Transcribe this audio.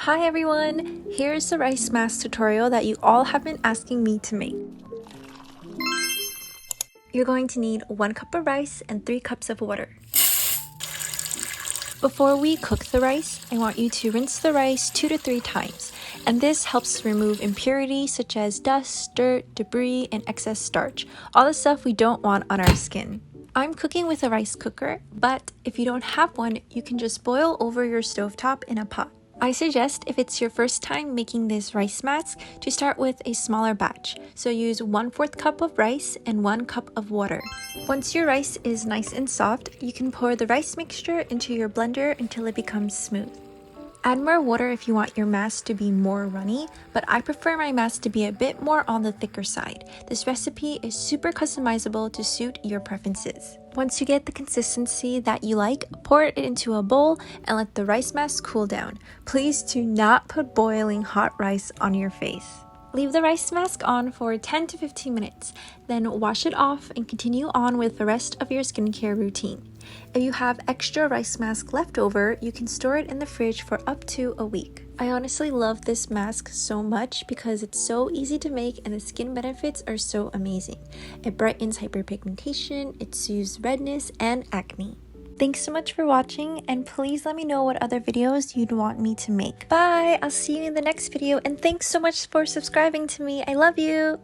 Hi everyone! Here's the rice mask tutorial that you all have been asking me to make. You're going to need 1 cup of rice and 3 cups of water. Before we cook the rice, I want you to rinse the rice 2 to 3 times, and this helps remove impurities such as dust, dirt, debris, and excess starch, all the stuff we don't want on our skin. I'm cooking with a rice cooker, but if you don't have one, you can just boil over your stovetop in a pot. I suggest if it's your first time making this rice mask to start with a smaller batch, so use 1/4 cup of rice and 1 cup of water. Once your rice is nice and soft, you can pour the rice mixture into your blender until it becomes smooth. Add more water if you want your mask to be more runny, but I prefer my mask to be a bit more on the thicker side. This recipe is super customizable to suit your preferences. Once you get the consistency that you like, pour it into a bowl and let the rice mask cool down. Please do not put boiling hot rice on your face. Leave the rice mask on for 10 to 15 minutes, then wash it off and continue on with the rest of your skincare routine. If you have extra rice mask left over, you can store it in the fridge for up to a week. I honestly love this mask so much because it's so easy to make and the skin benefits are so amazing. It brightens hyperpigmentation, it soothes redness and acne. Thanks so much for watching, and please let me know what other videos you'd want me to make. Bye! I'll see you in the next video, and thanks so much for subscribing to me. I love you!